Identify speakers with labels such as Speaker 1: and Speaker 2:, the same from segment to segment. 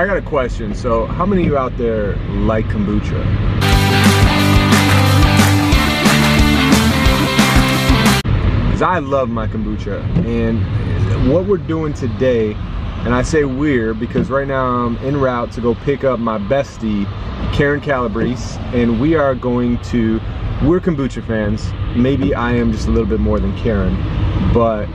Speaker 1: I got a question. So how many of you out there like kombucha? Because I love my kombucha, and what we're doing today, and I say we're because right now I'm en route to go pick up my bestie, Karyn Calabrese, and we are going to, we're kombucha fans. Maybe I am just a little bit more than Karyn, but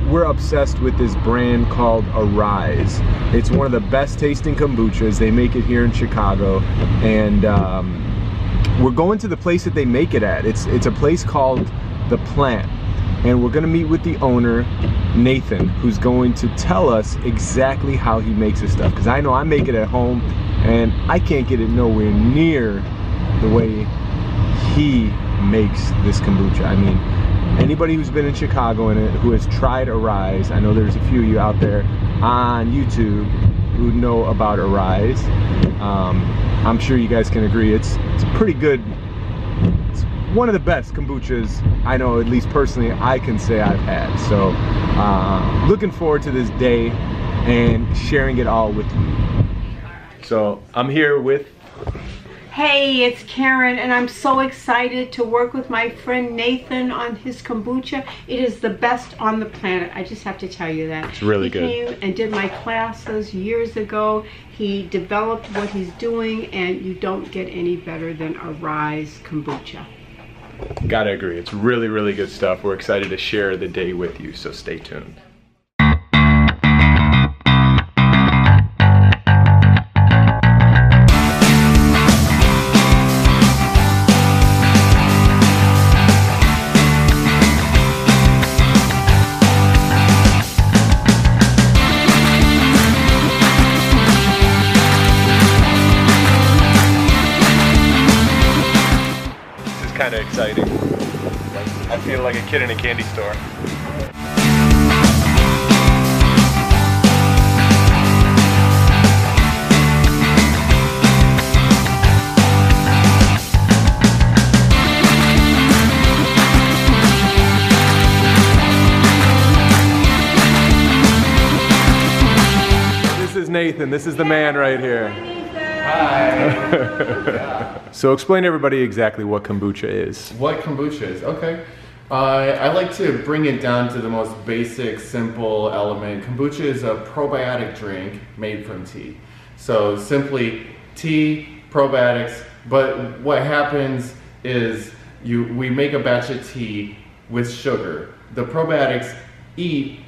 Speaker 1: we're obsessed with this brand called Wyse. It's one of the best tasting kombuchas. They make it here in Chicago, and we're going to the place that they make it at. It's a place called The Plant, and we're gonna meet with the owner, Nathan, who's going to tell us exactly how he makes his stuff. Because I know I make it at home, and I can't get it nowhere near the way he makes this kombucha. I mean, anybody who's been in Chicago and who has tried Wyse, I know there's a few of you out there on YouTube who know about Wyse. I'm sure you guys can agree it's pretty good. It's one of the best kombuchas I know, at least personally, I can say I've had. So looking forward to this day and sharing it all with you. So I'm here with...
Speaker 2: Hey, it's Karyn, and I'm so excited to work with my friend Nathan on his kombucha. It is the best on the planet. I just have to tell you that.
Speaker 1: It's really good.
Speaker 2: He came and did my classes years ago. He developed what he's doing, and you don't get any better than a Wyse kombucha.
Speaker 1: Gotta agree. It's really, really good stuff. We're excited to share the day with you, so stay tuned. Kind of exciting. I feel like a kid in a candy store. This is Nathan. This is the man right here. Hi. So explain to everybody exactly what kombucha is.
Speaker 3: What kombucha is, okay. I like to bring it down to the most basic, simple element. Kombucha is a probiotic drink made from tea. So simply tea, probiotics, but what happens is we make a batch of tea with sugar. The probiotics eat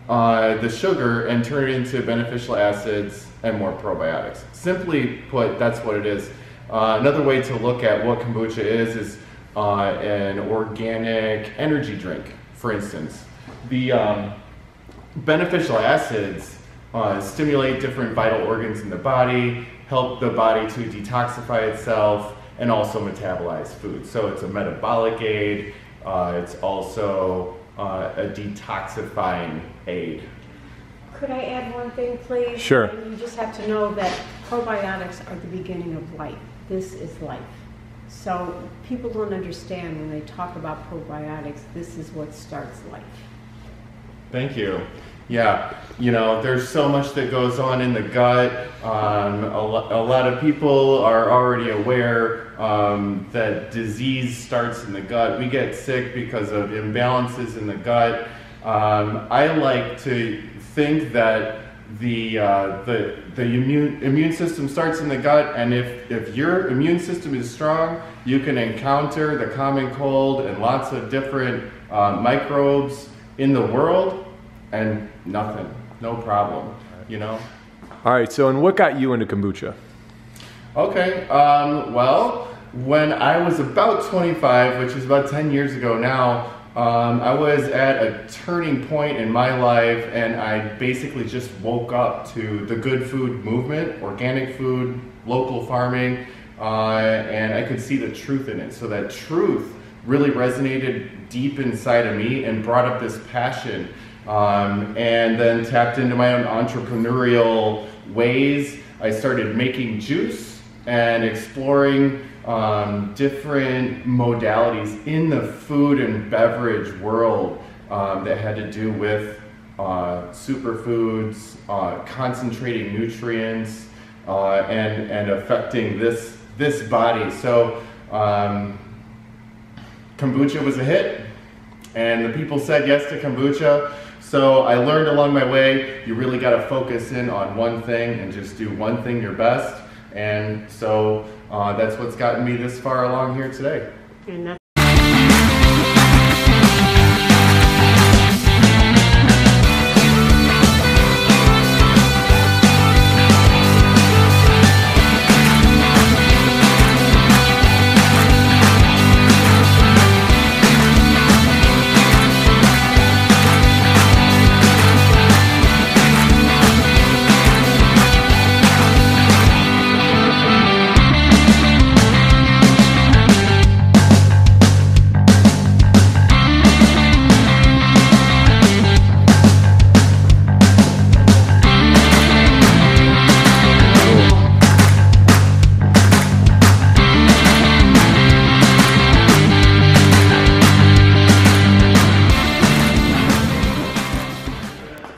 Speaker 3: the sugar and turn it into beneficial acids and more probiotics. Simply put, that's what it is. Another way to look at what kombucha is an organic energy drink, for instance. The beneficial acids stimulate different vital organs in the body, help the body to detoxify itself, and also metabolize food. So it's a metabolic aid, it's also a detoxifying aid.
Speaker 2: Could I add one thing, please?
Speaker 1: Sure.
Speaker 2: You just have to know that probiotics are the beginning of life. This is life. So people don't understand when they talk about probiotics, this is what starts life.
Speaker 3: Thank you. Yeah, you know, there's so much that goes on in the gut. A lot of people are already aware that disease starts in the gut. We get sick because of imbalances in the gut. I like to think that the immune system starts in the gut, and if your immune system is strong, you can encounter the common cold and lots of different microbes in the world, and nothing, no problem, you know?
Speaker 1: All right, so and what got you into kombucha?
Speaker 3: Okay, well, when I was about 25, which is about 10 years ago now, I was at a turning point in my life, and I basically just woke up to the good food movement, organic food, local farming, and I could see the truth in it. So that truth really resonated deep inside of me and brought up this passion, and then tapped into my own entrepreneurial ways. I started making juice and exploring different modalities in the food and beverage world that had to do with superfoods, concentrating nutrients, and affecting this body. So kombucha was a hit, and the people said yes to kombucha. So I learned along my way, you really got to focus in on one thing and just do one thing your best. And so that's what's gotten me this far along here today.
Speaker 2: And that's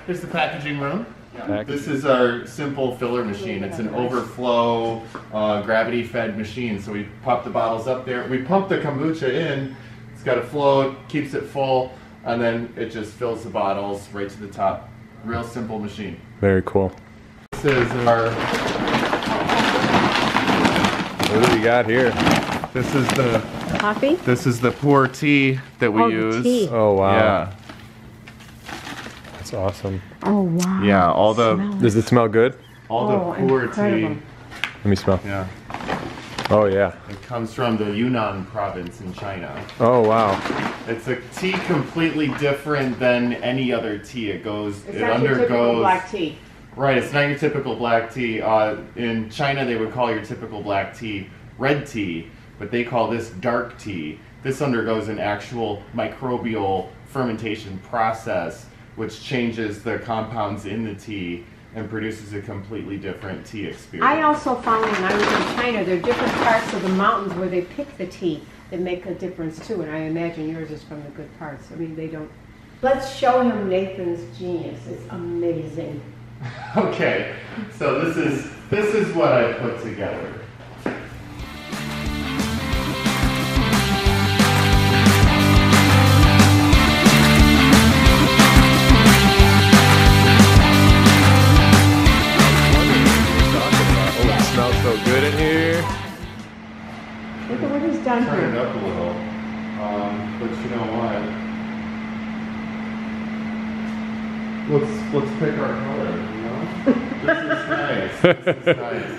Speaker 3: Here's the packaging room. This is our simple filler machine. It's an overflow, gravity-fed machine. So we pop the bottles up there. We pump the kombucha in. It's got a flow, keeps it full, and then it just fills the bottles right to the top. Real simple machine.
Speaker 1: Very cool.
Speaker 3: This is our...
Speaker 1: What do we got here?
Speaker 3: This is the...
Speaker 2: coffee?
Speaker 3: This is the pour tea that we
Speaker 2: Oh,
Speaker 3: use.
Speaker 2: tea.
Speaker 1: Oh, wow.
Speaker 3: Yeah.
Speaker 1: That's awesome.
Speaker 2: Oh, wow.
Speaker 3: Yeah, all the...
Speaker 1: Does it smell good?
Speaker 3: All the pour
Speaker 2: incredible.
Speaker 3: tea.
Speaker 1: Let me smell.
Speaker 3: Yeah.
Speaker 1: Oh, yeah.
Speaker 3: It comes from the Yunnan province in China.
Speaker 1: Oh, wow.
Speaker 3: It's a tea completely different than any other tea. It goes,
Speaker 2: It's
Speaker 3: it
Speaker 2: not your typical
Speaker 3: undergoes.
Speaker 2: black tea.
Speaker 3: Right, it's not your typical black tea. In China, they would call your typical black tea red tea, but they call this dark tea. This undergoes an actual microbial fermentation process, which changes the compounds in the tea and produces a completely different tea experience.
Speaker 2: I also found when I was in China, there are different parts of the mountains where they pick the tea that make a difference too, and I imagine yours is from the good parts. I mean, they don't... Let's show him Nathan's genius. It's amazing.
Speaker 3: Okay, so this is what I put together.
Speaker 1: Oh, it smells so good in here.
Speaker 2: Look at what he's done
Speaker 3: Turn it
Speaker 2: here.
Speaker 3: up a little, but you know what? Let's pick our color. You know, this is nice. This is nice.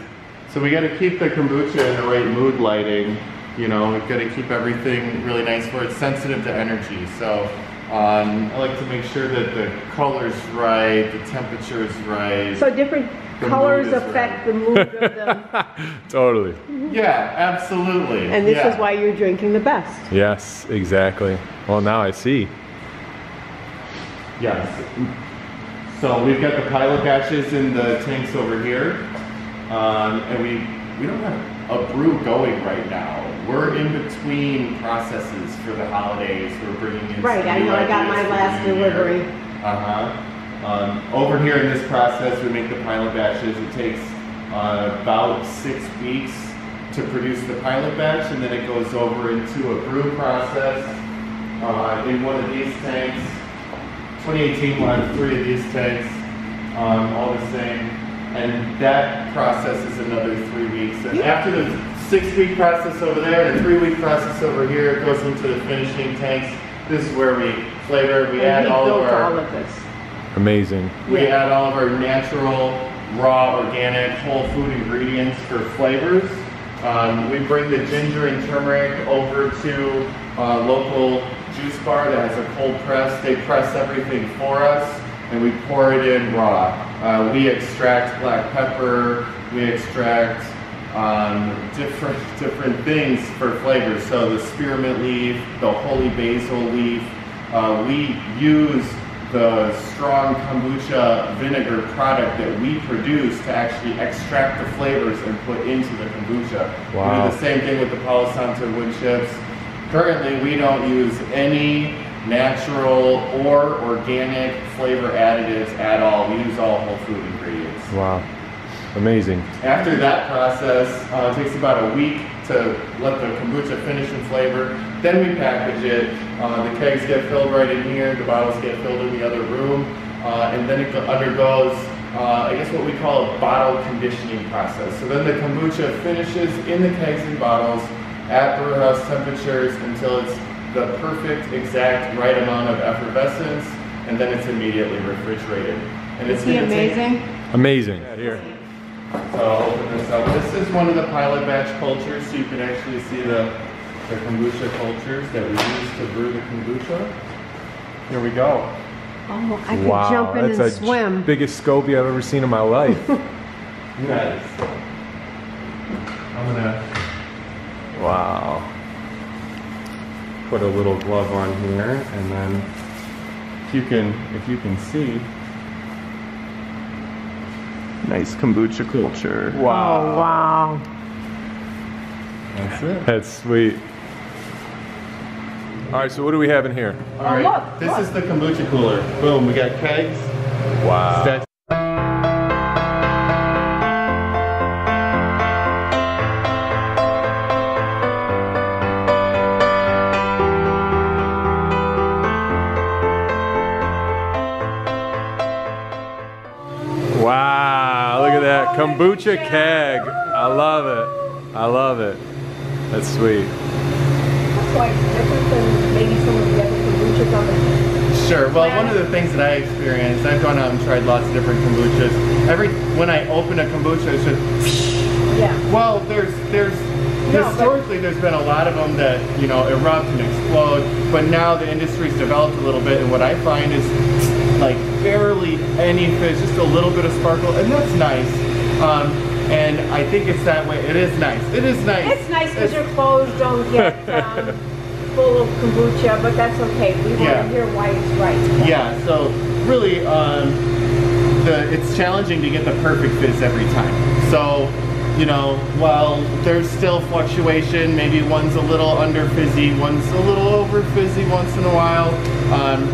Speaker 3: So we got to keep the kombucha in the right mood lighting. You know, we've got to keep everything really nice where it's sensitive to energy. So I like to make sure that the color's right, the temperature is right.
Speaker 2: So different
Speaker 3: The
Speaker 2: colors
Speaker 3: mood is
Speaker 2: affect the mood of the...
Speaker 1: Totally.
Speaker 3: Yeah, absolutely.
Speaker 2: And this
Speaker 3: yeah.
Speaker 2: is why you're drinking the best.
Speaker 1: Yes, exactly. Well, now I see.
Speaker 3: Yes. So we've got the pilot batches in the tanks over here, and we don't have a brew going right now. We're in between processes for the holidays. We're bringing in
Speaker 2: Right,
Speaker 3: some
Speaker 2: I
Speaker 3: new
Speaker 2: know I got my
Speaker 3: ideas for
Speaker 2: last
Speaker 3: the new year.
Speaker 2: delivery.
Speaker 3: Over here in this process, we make the pilot batches. It takes about 6 weeks to produce the pilot batch, and then it goes over into a brew process in one of these tanks. 2018, we'll have 3 of these tanks, all the same, and that process is another 3 weeks. And after the 6-week process over there, and the 3-week process over here, it goes into the finishing tanks. This is where we flavor. We add all of our.
Speaker 2: all of this.
Speaker 1: Amazing.
Speaker 3: We add all of our natural, raw, organic, whole food ingredients for flavors. We bring the ginger and turmeric over to a local juice bar that has a cold press. They press everything for us, and we pour it in raw. We extract black pepper. We extract different things for flavors. So the spearmint leaf, the holy basil leaf. We use the strong kombucha vinegar product that we produce to actually extract the flavors and put into the kombucha.
Speaker 1: Wow.
Speaker 3: We do the same thing with the Palo Santo wood chips. Currently, we don't use any natural or organic flavor additives at all. We use all whole food ingredients.
Speaker 1: Wow, amazing.
Speaker 3: After that process, it takes about a week to let the kombucha finish in flavor. Then we package it. The kegs get filled right in here. The bottles get filled in the other room. And then it undergoes, I guess what we call a bottle conditioning process. So then the kombucha finishes in the kegs and bottles at brew house temperatures until it's the perfect, exact, right amount of effervescence, and then it's immediately refrigerated. And it's
Speaker 2: amazing?
Speaker 1: Amazing. Yeah, here.
Speaker 3: So I'll open this up. This is one of the pilot batch cultures, so you can actually see the kombucha cultures that we use to brew the kombucha. Here we go.
Speaker 2: Oh, I could jump in and swim.
Speaker 1: That's the biggest Scoby I've ever seen in my life.
Speaker 3: Nice. I'm gonna put a little glove on here, and then if you can see, nice kombucha culture.
Speaker 1: Wow.
Speaker 2: Oh, wow.
Speaker 3: That's it.
Speaker 1: That's sweet. All right, so what do we have in here?
Speaker 3: All right,
Speaker 2: look,
Speaker 3: this is the kombucha cooler. Boom, we got kegs.
Speaker 1: Wow. Wow, look at that. Kombucha keg. I love it. I love it. That's sweet.
Speaker 2: That's why it's different than maybe some of the other kombuchas on the
Speaker 3: Sure. Well, one of the things that I experienced, I've gone out and tried lots of different kombuchas. When I open a kombucha, it's just.
Speaker 2: Yeah.
Speaker 3: Well, historically there's been a lot of them that erupt and explode, but now the industry's developed a little bit, and what I find is like barely any fizz, just a little bit of sparkle, and that's nice. And I think it's that way. It is nice. It is nice.
Speaker 2: It's nice because your clothes don't get full of kombucha, but that's okay. We want to hear why it's right.
Speaker 3: Yeah, so really it's challenging to get the perfect fizz every time. So, while there's still fluctuation, maybe one's a little under fizzy, one's a little over fizzy once in a while,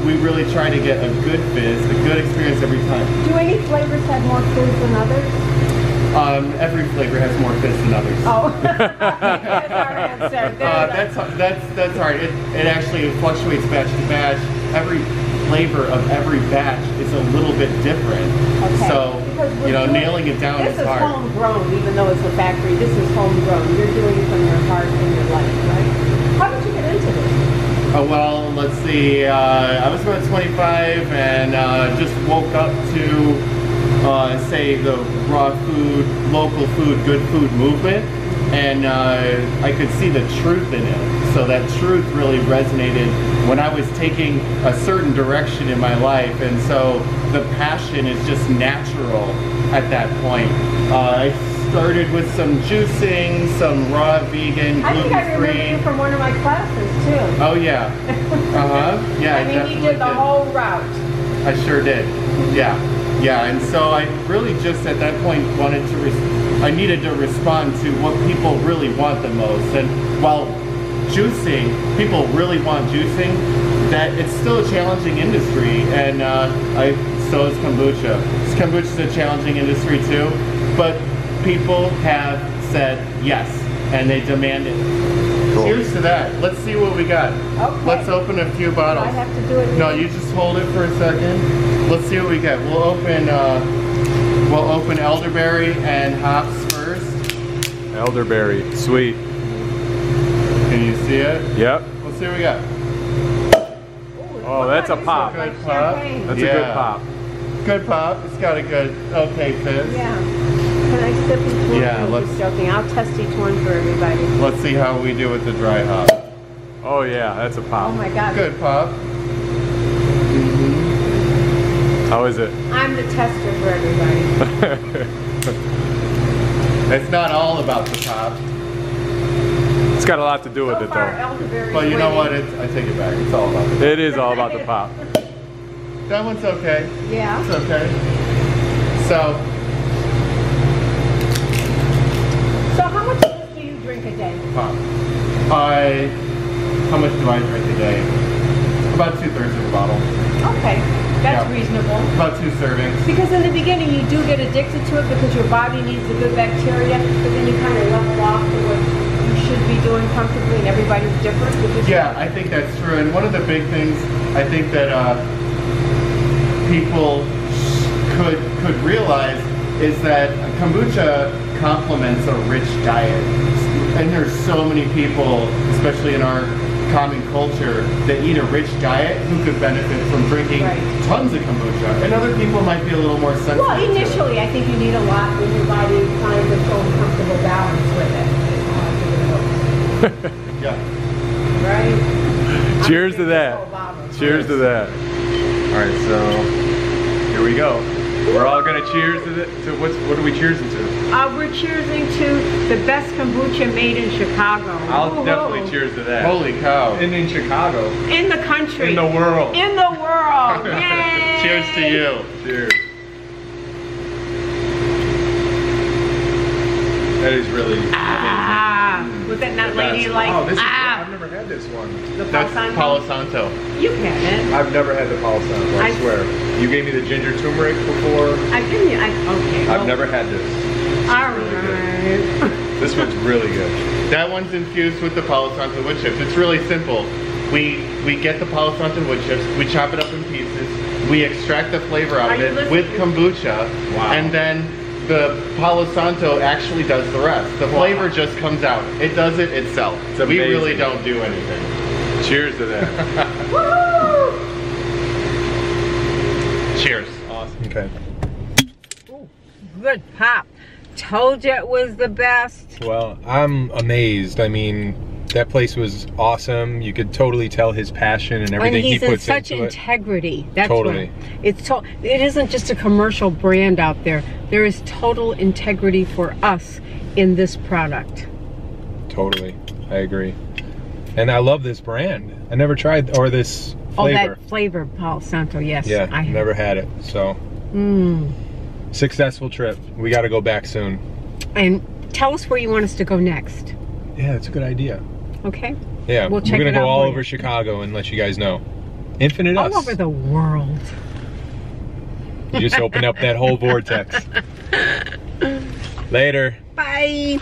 Speaker 3: we really try to get a good fizz, a good experience every time.
Speaker 2: Do any flavors have more fizz than others?
Speaker 3: Every flavor has more fizz than others.
Speaker 2: Oh, that's our answer.
Speaker 3: That's hard. It actually fluctuates batch to batch. Every flavor of every batch is a little bit different. Okay. So, nailing it down is hard. This is
Speaker 2: homegrown, even though it's a factory. This is homegrown. You're doing it from your heart and your life, right? How did you get into this?
Speaker 3: Well, let's see. I was about 25 and just woke up to say the raw food, local food, good food movement, and I could see the truth in it. So that truth really resonated when I was taking a certain direction in my life, and so the passion is just natural at that point. I started with some juicing, some raw vegan, gluten-free.
Speaker 2: I think I remember you from one of my classes too.
Speaker 3: Oh yeah. Yeah,
Speaker 2: I mean, you did the whole route.
Speaker 3: I sure did. Yeah. Yeah, and so I really just at that point wanted to, I needed to respond to what people really want the most. And while juicing, people really want juicing, that it's still a challenging industry, and so is kombucha. Kombucha's a challenging industry too, but people have said yes, and they demand it. Cool. Cheers to that. Let's see what we got. Okay. Let's open a few bottles.
Speaker 2: Do I have to do it?
Speaker 3: No, you just hold it for a second. Let's see what we got. We'll open elderberry and hops first.
Speaker 1: Elderberry, sweet.
Speaker 3: Can you see it?
Speaker 1: Yep.
Speaker 3: Let's see what we got.
Speaker 1: Oh, that's a pop.
Speaker 3: Good pop.
Speaker 1: That's a good pop.
Speaker 3: Good pop. It's got a good, okay fizz.
Speaker 2: Yeah. Can I sip each one?
Speaker 3: Yeah,
Speaker 2: I'm just joking. I'll test each one for everybody.
Speaker 3: Let's see how we do with the dry hop.
Speaker 1: Oh yeah, that's a pop.
Speaker 2: Oh my God.
Speaker 3: Good pop.
Speaker 1: How is it?
Speaker 2: I'm the tester for everybody.
Speaker 3: It's not all about the pop.
Speaker 1: It's got a lot to do with it though.
Speaker 3: But you know what? I take it back. It's all about the pop.
Speaker 1: It is all about the pop.
Speaker 3: That one's okay.
Speaker 2: Yeah.
Speaker 3: It's okay. So
Speaker 2: how much of this do you drink a day?
Speaker 3: Pop. How much do I drink a day? About 2/3 of the bottle.
Speaker 2: Okay, that's
Speaker 3: Yeah.
Speaker 2: reasonable.
Speaker 3: About 2 servings.
Speaker 2: Because in the beginning you do get addicted to it because your body needs the good bacteria, but then you kind of level off to what you should be doing comfortably, and everybody's different.
Speaker 3: Yeah, I think that's true. And one of the big things I think that people could realize is that kombucha complements a rich diet. And there's so many people, especially in our common culture, that eat a rich diet who could benefit from drinking tons of kombucha. And other people might be a little more sensitive.
Speaker 2: Well, initially I think you need a lot when your body finds a full comfortable balance with it.
Speaker 3: Yeah.
Speaker 2: Right?
Speaker 1: Cheers to that. Cheers to that. All right, so here we go. We're all gonna cheers to it. So what are we cheersing to?
Speaker 2: We're cheersing to the best kombucha made in Chicago.
Speaker 1: I'll definitely cheers to that.
Speaker 3: Holy cow.
Speaker 1: And in Chicago.
Speaker 2: In the country.
Speaker 1: In the world.
Speaker 2: In the world. Yay!
Speaker 3: Cheers to you.
Speaker 1: Cheers. That is really amazing.
Speaker 2: Was that not ladylike?
Speaker 1: Oh, this is I've never had this one.
Speaker 2: The
Speaker 3: That's Palo Santo.
Speaker 2: You haven't.
Speaker 1: I've never had the Palo Santo, I swear. You gave me the ginger turmeric before.
Speaker 2: I've given you, okay.
Speaker 1: I've never had this.
Speaker 2: Alright.
Speaker 1: This one's really good.
Speaker 3: That one's infused with the Palo Santo wood chips. It's really simple. We get the Palo Santo wood chips, we chop it up in pieces, we extract the flavor out of it with kombucha, and then the Palo Santo actually does the rest. The flavor just comes out. It does it itself. We really don't do anything.
Speaker 1: Cheers to that.
Speaker 2: Woo!
Speaker 3: Cheers.
Speaker 1: Awesome. Okay.
Speaker 2: Good pop. Told you it was the best.
Speaker 1: Well, I'm amazed. I mean, that place was awesome. You could totally tell his passion and everything he puts
Speaker 2: such
Speaker 1: into
Speaker 2: integrity. That's
Speaker 1: Totally.
Speaker 2: What, it isn't just a commercial brand out there. There is total integrity for us in this product.
Speaker 1: Totally. I agree. And I love this brand. I never tried, or this flavor.
Speaker 2: Oh, that flavor, Palo Santo, yes.
Speaker 1: Yeah, I never had it, so. Successful trip. We got to go back soon.
Speaker 2: And tell us where you want us to go next.
Speaker 1: Yeah, that's a good idea.
Speaker 2: Okay.
Speaker 1: Yeah,
Speaker 2: we're
Speaker 1: gonna go all over Chicago and let you guys know. Infinite Us.
Speaker 2: All over the world.
Speaker 1: You just opened up that whole vortex. Later.
Speaker 2: Bye.